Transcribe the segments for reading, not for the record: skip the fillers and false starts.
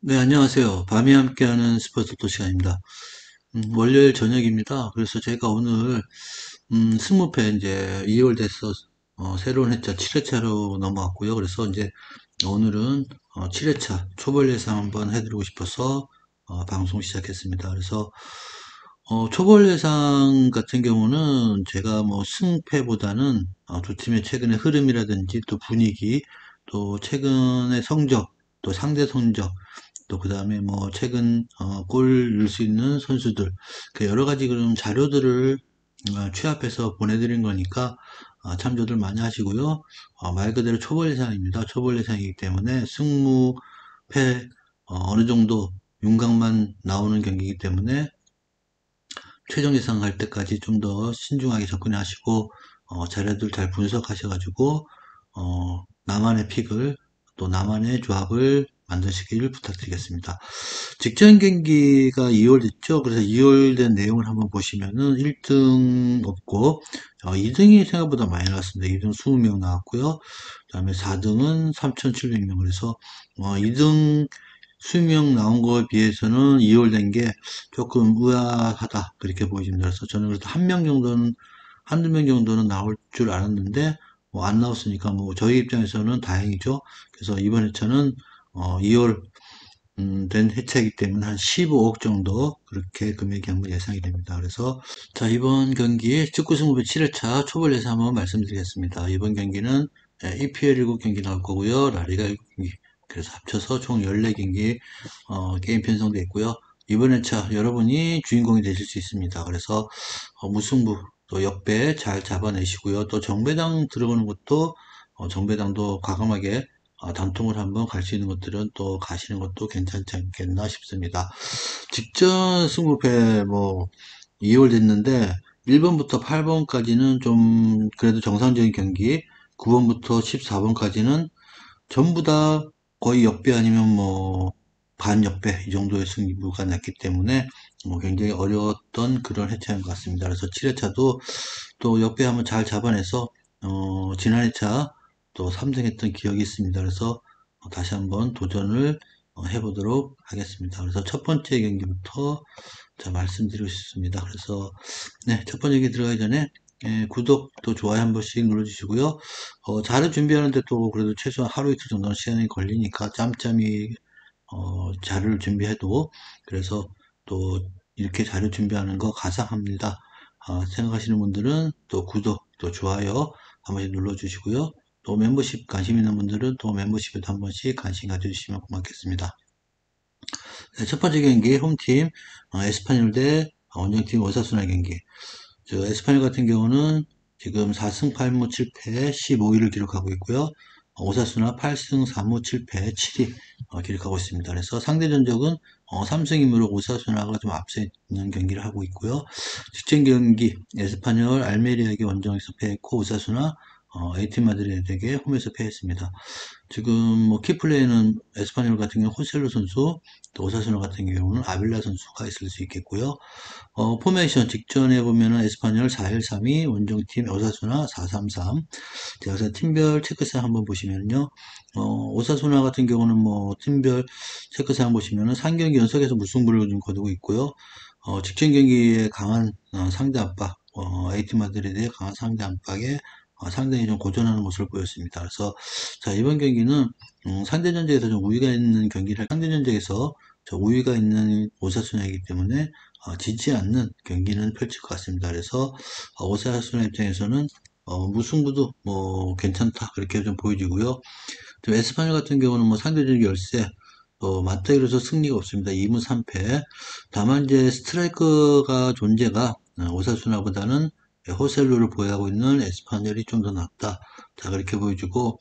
네, 안녕하세요. 밤이 함께하는 스포츠 또 시간입니다. 월요일 저녁입니다. 그래서 제가 오늘, 승무패 이제 2월 돼서, 새로운 회차 7회차로 넘어왔고요. 그래서 이제 오늘은 7회차 초벌 예상 한번 해드리고 싶어서, 방송 시작했습니다. 그래서, 초벌 예상 같은 경우는 제가 뭐 승패보다는 두 팀의 최근의 흐름이라든지 또 분위기, 또 최근의 성적, 또 상대 성적, 또 그다음에 뭐 최근 골 넣을 수 있는 선수들 그 여러 가지 그런 자료들을 취합해서 보내드린 거니까 참조들 많이 하시고요. 말 그대로 초벌 예상입니다. 초벌 예상이기 때문에 승무, 패 어느 정도 윤곽만 나오는 경기이기 때문에 최종 예상할 때까지 좀 더 신중하게 접근하시고 자료들 잘 분석하셔가지고 나만의 픽을 또 나만의 조합을 만드시길 부탁드리겠습니다. 직전 경기가 2월 됐죠. 그래서 2월 된 내용을 한번 보시면은 1등 없고 2등이 생각보다 많이 나왔습니다. 2등 20명 나왔고요. 그다음에 4등은 3,700명. 그래서 2등 수명 나온 거에 비해서는 2월 된 게 조금 의아하다 그렇게 보여집니다. 그래서 저는 그래도 한 명 정도는 한두 명 정도는 나올 줄 알았는데 뭐 안 나왔으니까 뭐 저희 입장에서는 다행이죠. 그래서 이번 회차는 2월 된 회차이기 때문에 한 15억 정도 그렇게 금액이 한번 예상이 됩니다. 그래서 자 이번 경기 축구 승부배 7회차 초벌 예상 한번 말씀드리겠습니다. 이번 경기는 EPL 7경기 나올 거고요. 라리가 7경기 그래서 합쳐서 총 14경기 게임 편성되어 있고요. 이번 회차 여러분이 주인공이 되실 수 있습니다. 그래서 무승부 또 역배 잘 잡아내시고요. 또 정배당 들어오는 것도 정배당도 과감하게 단통을 한번 갈 수 있는 것들은 또 가시는 것도 괜찮지 않겠나 싶습니다. 직전 승부패 뭐 2월 됐는데 1번부터 8번까지는 좀 그래도 정상적인 경기 9번부터 14번까지는 전부 다 거의 역배 아니면 뭐 반역배 이 정도의 승부가 났기 때문에 굉장히 어려웠던 그런 회차인 것 같습니다. 그래서 7회차도 또 역배 한번 잘 잡아내서 지난 회차 또 3등 했던 기억이 있습니다. 그래서 다시 한번 도전을 해보도록 하겠습니다. 그래서 첫 번째 경기부터 자 말씀드리고 싶습니다. 그래서 네, 첫 번째 경기 들어가기 전에 구독 또 좋아요 한 번씩 눌러주시고요. 자료 준비하는데 또 그래도 최소한 하루 이틀 정도는 시간이 걸리니까 짬짬이 자료를 준비해도 그래서 또 이렇게 자료 준비하는 거 가상합니다. 생각하시는 분들은 또 구독 또 좋아요 한 번씩 눌러주시고요. 또 멤버십 관심 있는 분들은 또 멤버십에도 한 번씩 관심 가져주시면 고맙겠습니다. 네, 첫 번째 경기 홈팀 에스파뇰 대 원정팀 오사수나 경기. 저 에스파뇰 같은 경우는 지금 4승 8무 7패 15위를 기록하고 있고요. 오사수나 8승 4무 7패 7위 기록하고 있습니다. 그래서 상대 전적은 3승 2무로 오사수나가 좀 앞서 있는 경기를 하고 있고요. 직전 경기 에스파뇰 알메리아에게 원정에서 패했고 오사수나 에이티 마드리드에게 홈에서 패했습니다. 지금 뭐 키플레이는 에스파뇰 같은 경우는 호셀로 선수, 또 오사수나 같은 경우는 아빌라 선수가 있을 수 있겠고요. 포메이션 직전에 보면은 에스파뇰 4-1-3-2, 원정팀 오사수나 4-3-3. 자, 그래서 팀별 체크상 한번 보시면요. 오사수나 같은 경우는 뭐 팀별 체크상 보시면은 3경기 연속해서 무승부를 좀 거두고 있고요. 직전 경기에 강한 상대 압박, 에이티 마드리드의 강한 상대 압박에 상당히 좀 고전하는 모습을 보였습니다. 그래서 자 이번 경기는 상대 전적에서 좀 우위가 있는 경기를 상대 전적에서 저 우위가 있는 오사수나이기 때문에 지지 않는 경기는 펼칠 것 같습니다. 그래서 오사수나 입장에서는 무승부도 뭐 괜찮다 그렇게 좀 보여지고요. 좀 에스파뇰 같은 경우는 뭐 상대적 열세 맞대결에서 승리가 없습니다. 2무 3패. 다만 이제 스트라이커가 존재가 오사수나보다는 호셀루를 보유하고 있는 에스파뇰이 좀 더 낫다. 자, 그렇게 보여주고,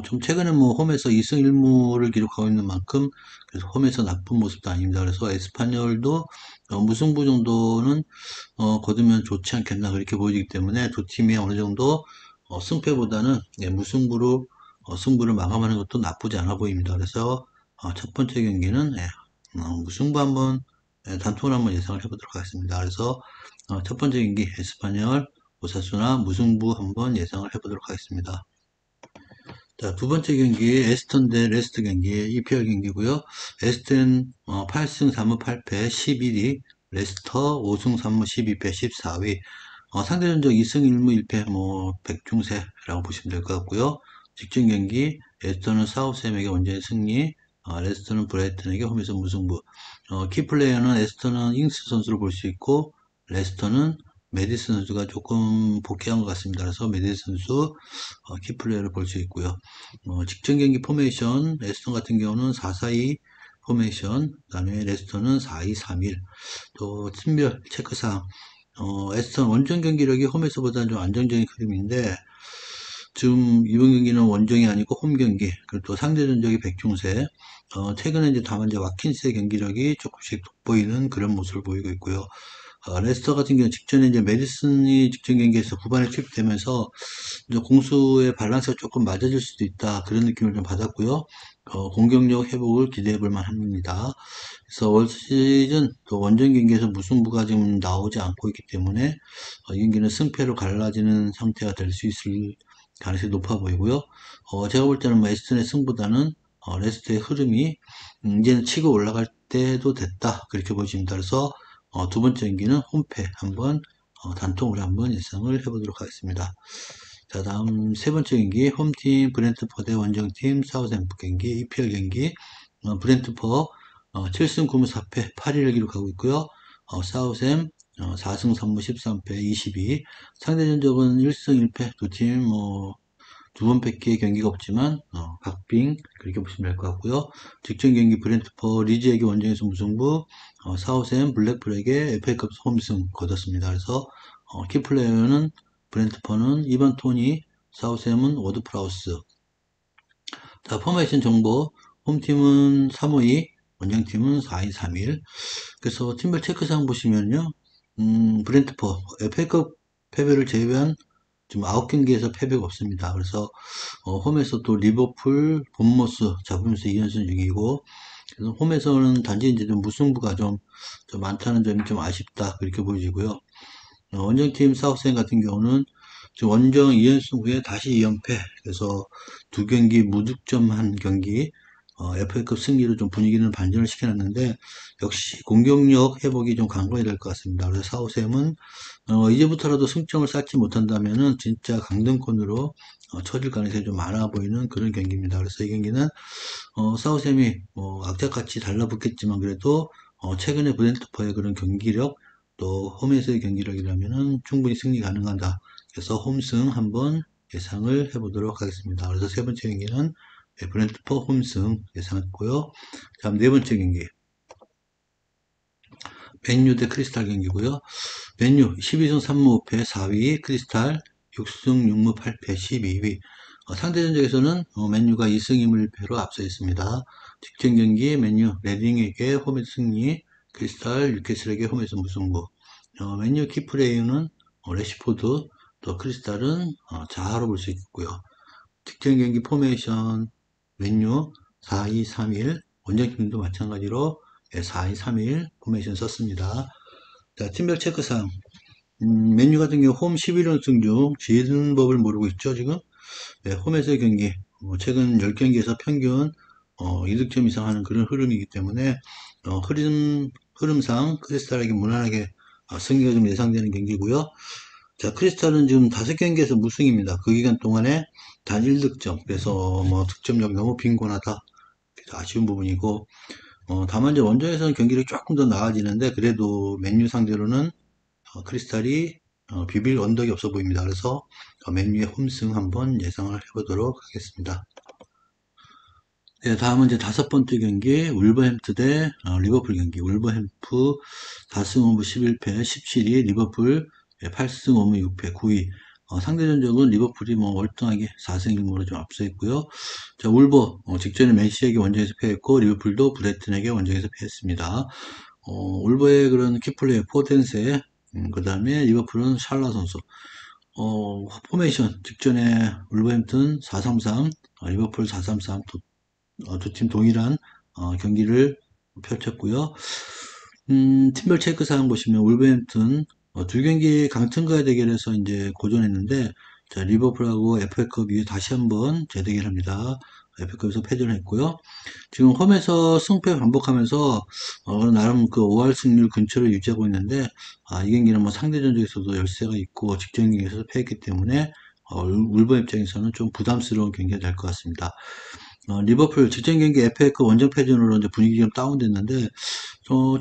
좀 최근에 뭐 홈에서 2승 1무를 기록하고 있는 만큼, 그래서 홈에서 나쁜 모습도 아닙니다. 그래서 에스파뇰도 무승부 정도는 거두면 좋지 않겠나 그렇게 보이기 때문에 두 팀이 어느 정도 승패보다는 무승부로 승부를 마감하는 것도 나쁘지 않아 보입니다. 그래서 첫 번째 경기는 무승부 한번 단통을 한번 예상을 해보도록 하겠습니다. 그래서 첫 번째 경기 에스파뇰 오사수나 무승부 한번 예상을 해보도록 하겠습니다. 자, 두 번째 경기 에스턴 대 레스터 경기 EPL 경기고요. 에스턴 8승 3무 8패 11위, 레스터 5승 3무 12패 14위. 상대 전적 2승 1무 1패 뭐 백중세라고 보시면 될 것 같고요. 직전 경기 에스턴은 사우스햄에게 원정의 승리, 레스터는 브라이튼에게 홈에서 무승부. 키플레이어는 에스턴은 잉스 선수를 볼 수 있고 레스터는 메디슨 선수가 조금 복귀한 것 같습니다. 그래서 메디슨 선수 키플레이어를 볼 수 있고요. 직전 경기 포메이션 레스턴 같은 경우는 4-4-2 포메이션, 그다음에 레스턴은 4-2-3-1. 또 팀별 체크상 에스턴 원정 경기력이 홈에서보다는 좀 안정적인 흐름인데 지금 이번 경기는 원정이 아니고 홈 경기, 그리고 또 상대 전적이 백중세. 최근에 이제 다만 이제 와킨스의 경기력이 조금씩 돋보이는 그런 모습을 보이고 있고요. 레스터 같은 경우는 직전에 이제 메디슨이 직전 경기에서 후반에 투입되면서 이제 공수의 밸런스가 조금 맞아질 수도 있다. 그런 느낌을 좀 받았고요. 공격력 회복을 기대해 볼 만합니다. 그래서 올 시즌 또 원정 경기에서 무승부가 지금 나오지 않고 있기 때문에 이 경기는 승패로 갈라지는 상태가 될 수 있을 가능성이 높아 보이고요. 제가 볼 때는 뭐 에스턴의 승보다는 레스트의 흐름이 이제는 치고 올라갈 때도 됐다. 그렇게 보여집니다. 그래서 두 번째 경기는 홈패 한번 단통으로 한번 예상을 해보도록 하겠습니다. 자, 다음 세 번째 경기 홈팀 브렌트퍼 대 원정팀 사우샘프 경기 EPL 경기. 브렌트퍼 7승 9무 4패 8위를 기록하고 있고요. 사우샘 4승 3무 13패 22. 상대 전적은 1승 1패 두 팀 뭐 두 번밖에 경기가 없지만 박빙 그렇게 보시면 될 것 같고요. 직전 경기 브렌트퍼 리즈에게 원정에서 무승부, 사우샘 블랙풀에게 FA컵 홈승 거뒀습니다. 그래서 키플레이어는 브렌트퍼는 이반 토니, 사우샘은 워드 프라우스. 자, 포메이션 정보. 홈팀은 3-5-2, 원정팀은 4-2-3-1. 그래서 팀별 체크상 보시면요. 브렌트퍼 FA컵 패배를 제외한 지금 9경기에서 패배가 없습니다. 그래서 홈에서 또 리버풀, 본머스 잡으면서 2연승 중이고, 그래서 홈에서는 단지 이제 좀 무승부가 좀 많다는 점이 좀 아쉽다 그렇게 보여지고요. 원정팀 사우스햄 같은 경우는 지금 원정 2연승 후에 다시 2연패, 그래서 두 경기 무득점한 경기, FA컵 승리로 좀 분위기는 반전을 시켜놨는데 역시 공격력 회복이 좀 간과해야 될 것 같습니다. 그래서 사우스햄은 이제부터라도 승점을 쌓지 못한다면은 진짜 강등권으로 처질 가능성이 좀 많아 보이는 그런 경기입니다. 그래서 이 경기는 사우샘이 악착같이 달라붙겠지만 그래도 최근에 브렌트퍼의 그런 경기력 또 홈에서의 경기력이라면은 충분히 승리 가능하다. 그래서 홈승 한번 예상을 해보도록 하겠습니다. 그래서 세 번째 경기는 브렌트퍼 홈승 예상했고요. 다음 네 번째 경기 맨유 대 크리스탈 경기고요. 맨유 12승 3무 5패 4위, 크리스탈 6승 6무 8패 12위. 상대 전적에서는 맨유가 2승 2무 1패로 앞서 있습니다. 직전 경기 맨유 레딩에게 홈에서 승리, 크리스탈 뉴캐슬에게 홈에서 무승부. 맨유 키플레이어는 레시포드, 또 크리스탈은 자하로 볼 수 있고요. 직전 경기 포메이션 맨유 4-2-3-1, 원정팀도 마찬가지로 4-2-3-1 포메이션 썼습니다. 자, 팀별 체크상. 맨유 같은 경우 홈 11연승 중 지는 법을 모르고 있죠, 지금. 네, 홈에서의 경기. 최근 10경기에서 평균 2득점 이상 하는 그런 흐름이기 때문에 흐름상 크리스탈에게 무난하게 승리가 좀 예상되는 경기고요. 자, 크리스탈은 지금 5경기에서 무승입니다. 그 기간 동안에 단 1득점. 그래서 뭐 득점력 너무 빈곤하다. 그래서 아쉬운 부분이고, 다만 이제 원정에서는 경기력이 조금 더 나아지는데 그래도 맨유 상대로는 크리스탈이 비빌 언덕이 없어 보입니다. 그래서 맨유의 홈승 한번 예상을 해보도록 하겠습니다. 네, 다음은 이제 다섯 번째 경기 울버햄프 대 리버풀 경기. 울버햄프 4승 5무 11패 17위, 리버풀 8승 5무 6패 9위. 상대 전적은 리버풀이 뭐 월등하게 4승 1무로 좀 앞서 있고요. 자, 울버 직전에 맨시에게 원정에서 패했고 리버풀도 브레튼에게 원정에서 패했습니다. 울버의 그런 키플레이어 포덴세, 그 다음에 리버풀은 샬라 선수. 포메이션 직전에 울버햄튼 4-3-3, 리버풀 4-3-3 두 팀 동일한 경기를 펼쳤고요. 팀별 체크 사항 보시면 울버햄튼 두 경기 강등과 대결에서 이제 고전했는데 자, 리버풀하고 FA컵 이후에 다시 한번 재대결합니다. FA컵에서 패전을 했고요. 지금 홈에서 승패 반복하면서 나름 그 5할 승률 근처를 유지하고 있는데 이 경기는 뭐 상대 전적에서도 열세가 있고 직전 경기에서도 패했기 때문에 울버 입장에서는 좀 부담스러운 경기가 될 것 같습니다. 리버풀 직전 경기 FA컵 원정 패전으로 이제 분위기가 좀 다운됐는데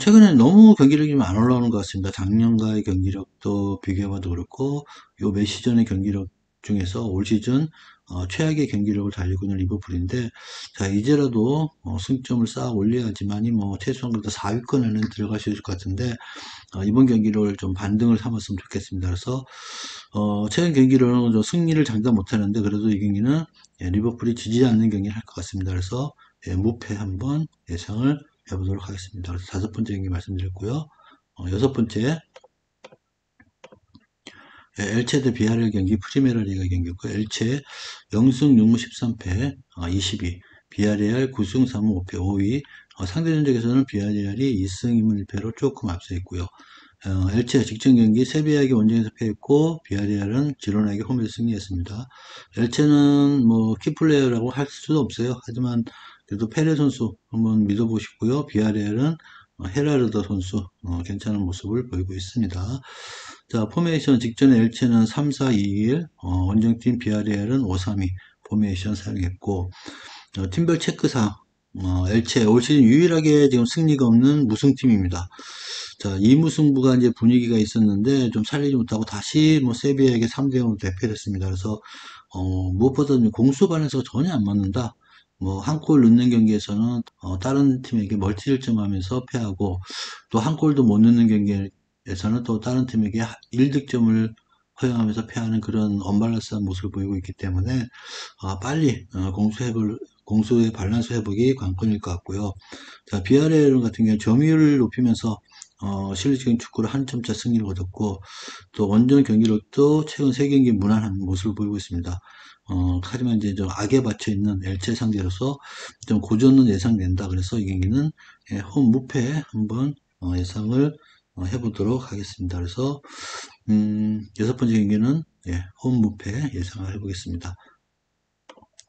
최근에 너무 경기력이 좀 안 올라오는 것 같습니다. 작년과의 경기력도 비교해봐도 그렇고 요 몇 시즌의 경기력 중에서 올 시즌 최악의 경기력을 달리고 있는 리버풀인데 자 이제라도 승점을 쌓아 올려야지만이 뭐 최소한 그래도 4위권에는 들어갈 수 있을 것 같은데 이번 경기를 좀 반등을 삼았으면 좋겠습니다. 그래서 최근 경기로는 좀 승리를 장담 못하는데 그래도 이 경기는 리버풀이 지지 않는 경기를 할 것 같습니다. 그래서 무패 한번 예상을 해보도록 하겠습니다. 그래서 다섯 번째 경기 말씀드렸고요. 여섯 번째 엘체 대 비아레알 경기 프리메라 리가 경기였고 엘체 0승 6무 13패 22 비아레알 9승 3무 5패 5위 상대 전적에서는 비아레알이 2승 2무 1패로 조금 앞서 있고요. 엘체 직전 경기 세비야에게 원정에서 패했고 비아레알은 지로나에게 홈에서 승리했습니다. 엘체는 뭐 키플레이어라고 할 수도 없어요. 하지만 그래도 페레 선수 한번 믿어보시고요. 비아레알은 헤라르더 선수 괜찮은 모습을 보이고 있습니다. 자, 포메이션 직전에 엘체는 3-4-2-1, 원정팀 비아레알은 5-3-2 포메이션 사용했고, 팀별 체크상, 엘체 올 시즌 유일하게 지금 승리가 없는 무승팀입니다. 자, 이 무승부가 이제 분위기가 있었는데 좀 살리지 못하고 다시 뭐 세비야에게 3대0으로 대패했습니다. 그래서 무엇보다 공수 밸런스가 전혀 안 맞는다. 뭐 한 골 넣는 경기에서는 다른 팀에게 멀티 득점하면서 패하고 또 한 골도 못 넣는 경기에서는 또 다른 팀에게 1득점을 허용하면서 패하는 그런 언밸런스한 모습을 보이고 있기 때문에 빨리 공수의 밸런스 회복이 관건일 것 같고요. 자, 비아레알 같은 경우는 점유율을 높이면서 실리적인 축구로 한 점차 승리를 얻었고 또 원정 경기력도 최근 3경기 무난한 모습을 보이고 있습니다. 하지만 이제 좀 악에 받쳐 있는 엘체 상대로서 좀 고전은 예상된다. 그래서 이 경기는 홈 무패 한번 예상을 해보도록 하겠습니다. 그래서 여섯 번째 경기는 홈 무패 예상을 해보겠습니다.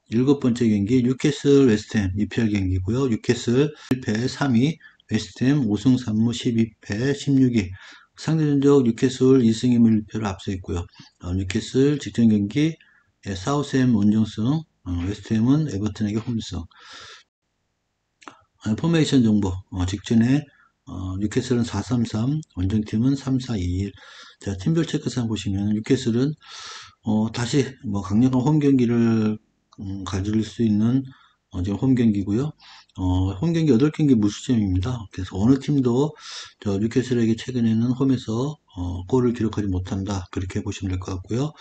일곱 번째 경기 뉴캐슬 웨스트햄 2패 경기고요. 뉴캐슬 1패 3위, 웨스트햄 5승 3무 12패 16위. 상대전적 뉴캐슬 2승 2무 1패로 앞서 있고요. 뉴캐슬 직전 경기 사우스햄 원정승, 웨스트햄은 에버튼에게 홈승. 포메이션 정보 직전에 뉴캐슬은 4-3-3, 원정팀은 3-4-2-1. 자, 팀별 체크상 보시면 뉴캐슬은 다시 뭐 강력한 홈 경기를 가질 수 있는 지금 홈 경기고요. 홈 경기 8경기 무失점입니다. 그래서 어느 팀도 저 뉴캐슬에게 최근에는 홈에서 골을 기록하지 못한다. 그렇게 보시면 될 것 같고요.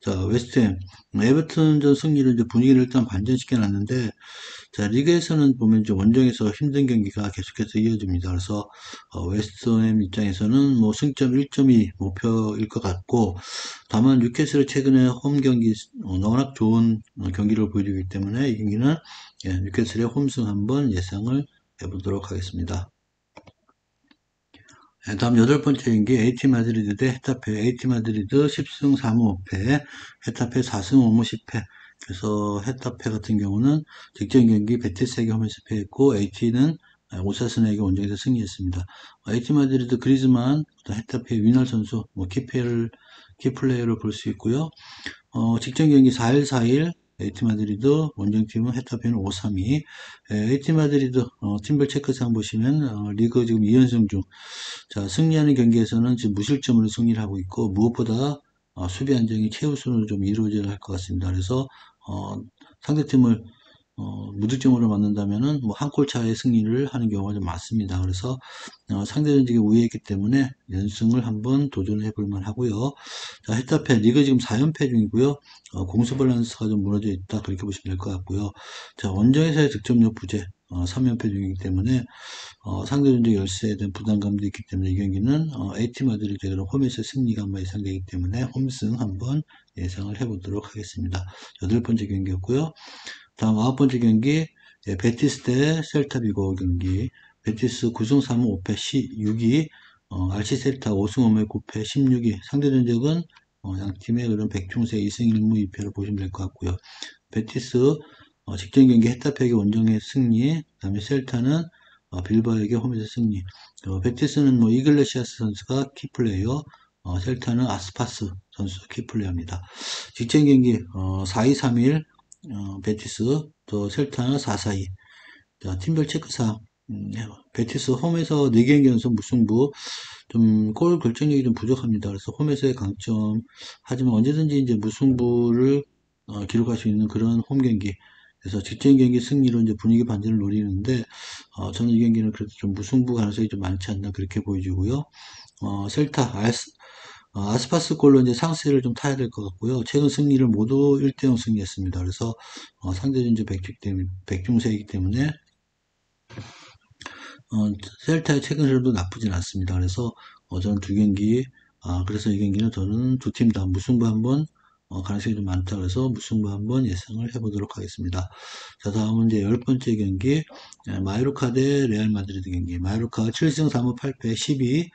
자, 웨스트햄, 에버튼전 승리를 이제 분위기를 일단 반전시켜 놨는데, 자, 리그에서는 보면 이제 원정에서 힘든 경기가 계속해서 이어집니다. 그래서, 웨스트햄 입장에서는 뭐 승점 1점이 목표일 것 같고, 다만 뉴캐슬 최근에 홈 경기, 워낙 좋은 경기를 보여주기 때문에 이 경기는 뉴캐슬의 홈승 한번 예상을 해보도록 하겠습니다. 다음 여덟 번째 경기 AT 마드리드 대 헤타페. AT 마드리드 10승 4무 5패, 헤타페 4승 5무 10패. 그래서 헤타페 같은 경우는 직전 경기 베티스에게 홈에서 패했고 AT는 오사스나에게 원정에서 승리했습니다. AT 마드리드 그리즈만, 헤타페 위날 선수, 뭐 키플레이어를 볼 수 있고요. 직전 경기 4일 4일 에이티 마드리드 원정팀은 헤타페는 5-3-2. 에이티 마드리드 팀별 체크상 보시면 리그 지금 2연승 중. 자, 승리하는 경기에서는 지금 무실점으로 승리를 하고 있고 무엇보다 수비 안정이 최우선으로 좀 이루어져야 할 것 같습니다. 그래서 상대팀을 무득점으로 만든다면은 뭐 한 골 차의 승리를 하는 경우가 좀 많습니다. 그래서 상대 전적에 우위했기 때문에 연승을 한번 도전해 볼 만하고요. 자, 헤타페 리그 지금 4연패 중이고요. 공수 밸런스가 좀 무너져 있다 그렇게 보시면 될 것 같고요. 자, 원정에서의 득점력 부재 3연패 중이기 때문에 상대 전적 열세에 대한 부담감도 있기 때문에 이 경기는 AT 마드리드가 홈에서 승리가 한번 예상되기 때문에 홈승 한번 예상을 해보도록 하겠습니다. 여덟 번째 경기였고요. 다음 아홉 번째 경기 베티스 대 셀타비고 경기. 베티스 9승 3무 5패 6위, 알치 셀타 5승 5무 9패 16위. 상대 전적은 양 팀의 그런 백중세 2승 1무 2패를 보시면 될 것 같고요. 베티스 직전 경기 헤타페에게 원정의 승리, 그다음에 셀타는 빌바오에게 홈에서 승리. 베티스는 뭐 이글레시아스 선수가 키플레이어, 셀타는 아스파스 선수 키플레이어입니다. 직전 경기 4-2-3-1 베티스, 또 셀타는 4-4-2. 자, 팀별 체크상 베티스 홈에서 4경기 연속 무승부, 좀 골 결정력이 좀 부족합니다. 그래서 홈에서의 강점, 하지만 언제든지 이제 무승부를 기록할 수 있는 그런 홈 경기. 그래서 직전 경기 승리로 이제 분위기 반전을 노리는데, 저는 이 경기는 그래도 좀 무승부 가능성이 좀 많지 않나 그렇게 보여지고요. 셀타, 아스파스 골로 이제 상세를 좀 타야 될 것 같고요. 최근 승리를 모두 1대0 승리했습니다. 그래서 상대는 이제 백중세이기 때문에 셀타의 최근 흐름도 나쁘진 않습니다. 그래서 저는 두 경기, 그래서 이 경기는 저는 두 팀 다 무승부 한번 가능성이 좀 많다. 그래서 무승부 한번 예상을 해보도록 하겠습니다. 자, 다음은 이제 10번째 경기, 마요르카 대 레알 마드리드 경기. 마요르카 7승 3무 8패 12,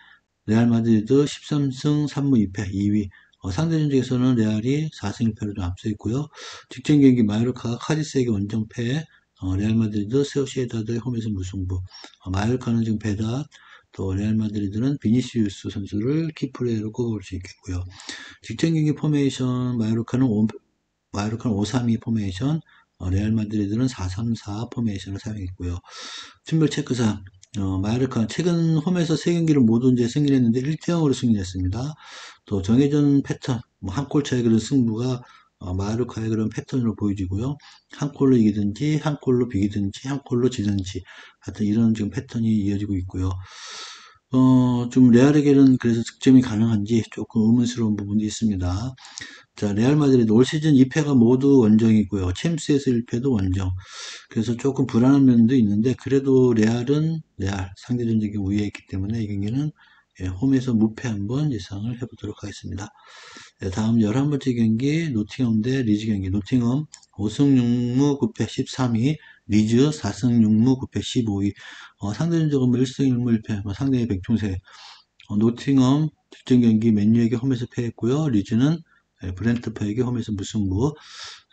레알 마드리드 13승 3무 2패 2위. 상대 전적에서는 레알이 4승 1패로 좀 앞서 있고요. 직전 경기 마요르카가 카디스에게 원정패, 레알 마드리드 세오시에다드의 홈에서 무승부. 마요르카는 지금 베다, 또 레알 마드리드는 비니시우스 선수를 키플레이어로 꼽을 수 있겠고요. 직전 경기 포메이션 마요르카는 5-3-2 포메이션, 레알 마드리드는 4-3-4 포메이션을 사용했고요. 팀별 체크상 마요르카 최근 홈에서 3경기를 모두 이제 승리했는데 1대0으로 승리했습니다. 또 정해진 패턴, 뭐 한 골 차의 그런 승부가 마요르카의 그런 패턴으로 보여지고요. 한 골로 이기든지, 한 골로 비기든지, 한 골로 지든지, 하여튼 이런 지금 패턴이 이어지고 있고요. 좀 레알에게는 그래서 득점이 가능한지 조금 의문스러운 부분이 있습니다. 자, 레알 마드리드 올 시즌 2패가 모두 원정이고요. 챔스에서 1패도 원정. 그래서 조금 불안한 면도 있는데 그래도 레알은 레알 상대전적인 우위에 있기 때문에 이 경기는 홈에서 무패 한번 예상을 해보도록 하겠습니다. 네, 다음 11번째 경기 노팅엄 대 리즈 경기. 노팅엄 5승 6무 9패 13위, 리즈 4승 6무 9패 15위. 상대전적은 뭐 1승 1무 1패, 상대의 백중세. 노팅엄 직전 경기 맨유에게 홈에서 패했고요. 리즈는 브렌트퍼에게 홈에서 무승부.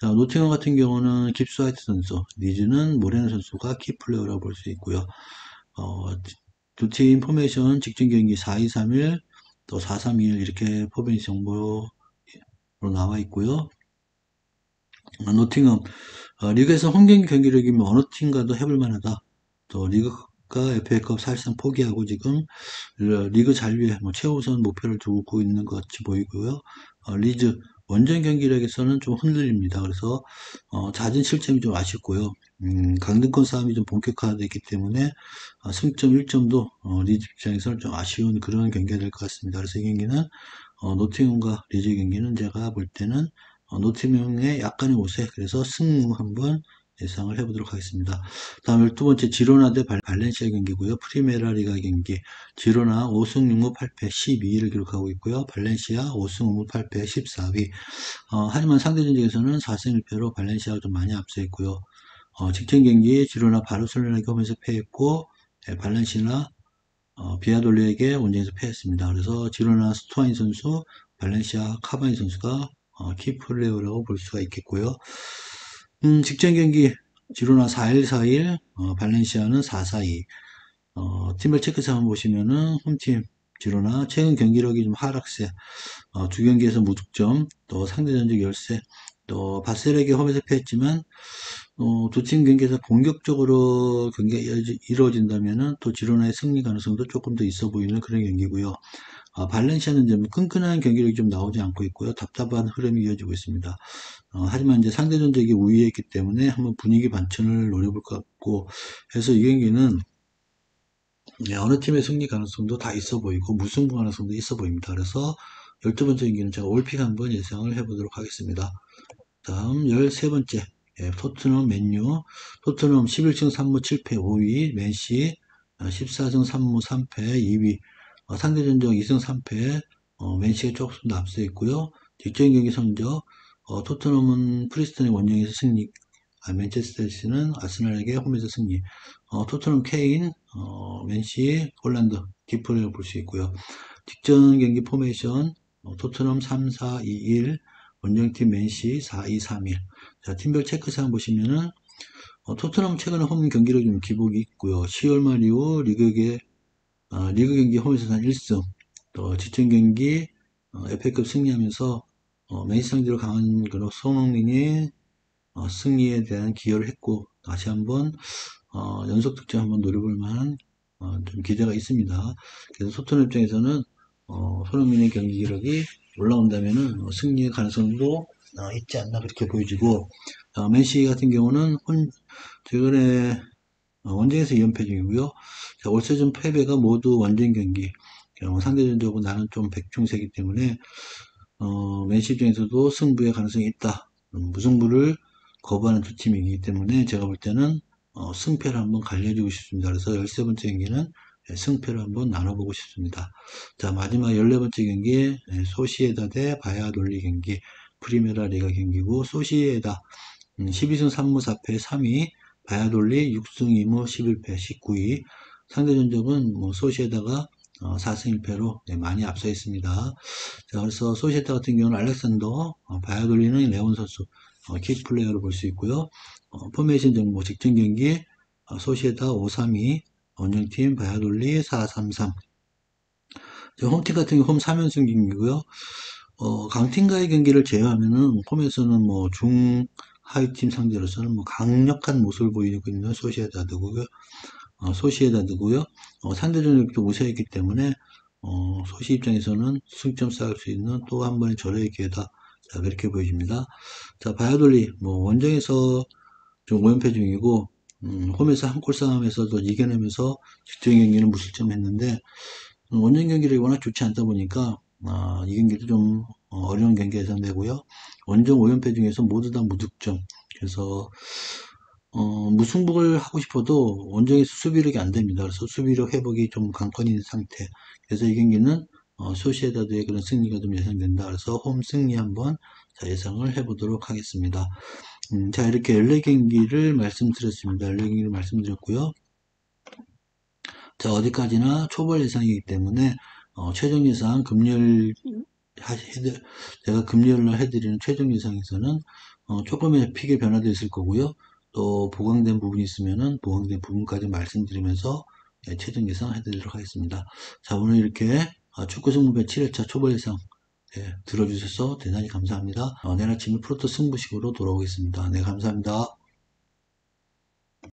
자, 노팅엄 같은 경우는 깁스 화이트 선수, 리즈는 모레노 선수가 키플레이어라고 볼 수 있고요. 두 팀 포메이션 직전 경기 4-2-3-1, 또 4-3-2-1 이렇게 포메이션 정보로 나와 있고요. 노팅엄 리그에서 홈 경기 경기력이면 어느 팀과도 해볼 만하다. 또 리그가 FA컵 사실상 포기하고 지금 리그 잔류에 뭐 최우선 목표를 두고 있는 것 같이 보이고요. 리즈 원정 경기력에서는 좀 흔들립니다. 그래서 잦은 실점이 좀 아쉽고요. 강등권 싸움이 좀 본격화되기 때문에 승점 1점도 리즈 입장에서는 좀 아쉬운 그런 경기가 될 것 같습니다. 그래서 이 경기는 노팅엄과 리즈 경기는 제가 볼 때는 노팅엄의 약간의 우세, 그래서 승무 한번 예상을 해보도록 하겠습니다. 다음 12번째 지로나 대 발렌시아 경기고요. 프리메라 리가 경기. 지로나 5승 6무 8패 12위를 기록하고 있고요. 발렌시아 5승 5무 8패 14위. 하지만 상대 전적에서는 4승 1패로 발렌시아가 좀 많이 앞서 있고요. 직전 경기 지로나 바르셀로나에게 홈에서 패했고, 발렌시아 비아돌리에게 원정에서 패했습니다. 그래서 지로나 스투아인 선수, 발렌시아 카바니 선수가 키플레이어라고 볼 수가 있겠고요. 직전 경기 지로나 4-1-4-1, 발렌시아는 4-4-2. 팀별 체크상 보시면은 홈팀 지로나 최근 경기력이 좀 하락세, 두 경기에서 무득점, 또 상대 전적 열세, 또 바셀에게 홈에서 패했지만 두 팀 경기에서 공격적으로 경기가 이루어진다면은 또 지로나의 승리 가능성도 조금 더 있어 보이는 그런 경기고요. 발렌시아는 좀 끈끈한 경기력이 좀 나오지 않고 있고요. 답답한 흐름이 이어지고 있습니다. 하지만 이제 상대전적이 우위에 있기 때문에 한번 분위기 반전을 노려볼 것 같고 해서 이 경기는 어느 팀의 승리 가능성도 다 있어 보이고 무승부 가능성도 있어 보입니다. 그래서 12번째 경기는 제가 올픽 한번 예상을 해보도록 하겠습니다. 다음 13번째 토트넘 맨유. 토트넘 11승 3무 7패 5위, 맨시 14승 3무 3패 2위. 상대 전적 2승 3패, 맨시가 조금 더 앞서 있고요. 직전 경기 성적 토트넘은 프리스턴의 원정에서 승리, 맨체스터 시티는 아스날에게 홈에서 승리. 토트넘 케인, 맨시, 홀란드, 디프레를 볼 수 있고요. 직전 경기 포메이션 토트넘 3-4-2-1, 원정팀 맨시 4-2-3-1. 자, 팀별 체크사항 보시면은, 토트넘 최근에 홈 경기력 좀 기복이 있고요. 10월 말 이후 리그 경기 홈에서 단 1승, 또 지정 경기, FA컵 승리하면서, 맨시 상대로 강한 그런 손흥민이 승리에 대한 기여를 했고, 다시 한번 연속 득점 한번 노려볼 만한 좀 기대가 있습니다. 그래서 토트넘 입장에서는 손흥민의 경기 기록이 올라온다면은 승리의 가능성도 있지 않나 그렇게 보여지고, 맨시 같은 경우는 최근에 원정에서 2연패 중이고요. 자, 올 시즌 패배가 모두 원정 경기. 상대전적으로 나는 좀 백중세기 때문에 맨시 입장에서도 승부의 가능성이 있다. 무승부를 거부하는 두 팀이기 때문에 제가 볼 때는 승패를 한번 갈려주고 싶습니다. 그래서 13번째 경기는 승패를 한번 나눠보고 싶습니다. 자, 마지막 14번째 경기 소시에다 대 바야돌리 경기, 프리메라 리가 경기고, 소시에다 12승 3무 4패 3위, 바야돌리 6승 2무 11패 19위. 상대 전적은 뭐 소시에다가 4승 1패로 많이 앞서 있습니다. 자, 그래서 소시에다 같은 경우는 알렉산더, 바야돌리는 레온 선수, 킥 플레이어로 볼 수 있고요. 포메이션 정보 직전 경기, 소시에다 5-3-2, 원정팀 바야돌리 4-3-3. 홈팀 같은 경우 홈 3연승 경기고요. 강팀과의 경기를 제외하면은 홈에서는 뭐 중하위팀 상대로서는 뭐 강력한 모습을 보이고 있는 소시에다드고요. 상대전력도 우세했기 때문에 소시 입장에서는 승점 쌓을 수 있는 또 한 번의 절호의 기회다. 자, 그렇게 보여집니다. 자, 바야돌리 뭐 원정에서 좀 5연패 중이고, 홈에서 한 골 싸움에서도 이겨내면서 직전 경기는 무실점 했는데, 원정 경기력이 워낙 좋지 않다 보니까, 이 경기도 좀 어려운 경기 예상되고요. 원정 5연패 중에서 모두 다 무득점. 그래서, 무승부를 하고 싶어도 원정에서 수비력이 안 됩니다. 그래서 수비력 회복이 좀 관건인 상태. 그래서 이 경기는, 소시에다드의 그런 승리가 좀 예상된다. 그래서 홈 승리 한번 예상을 해보도록 하겠습니다. 자, 이렇게 14경기를 말씀드렸습니다. 14경기를 말씀드렸고요. 자, 어디까지나 초벌 예상이기 때문에, 최종 예상 제가 금요일날 해드리는 최종 예상에서는, 조금의 픽의 변화도 있을 거고요. 또, 보강된 부분이 있으면은, 보강된 부분까지 말씀드리면서, 최종 예상 해드리도록 하겠습니다. 자, 오늘 이렇게, 축구 승부배 7회차 초벌 예상, 들어주셔서 대단히 감사합니다. 내일 아침에 프로토 승부식으로 돌아오겠습니다. 네, 감사합니다.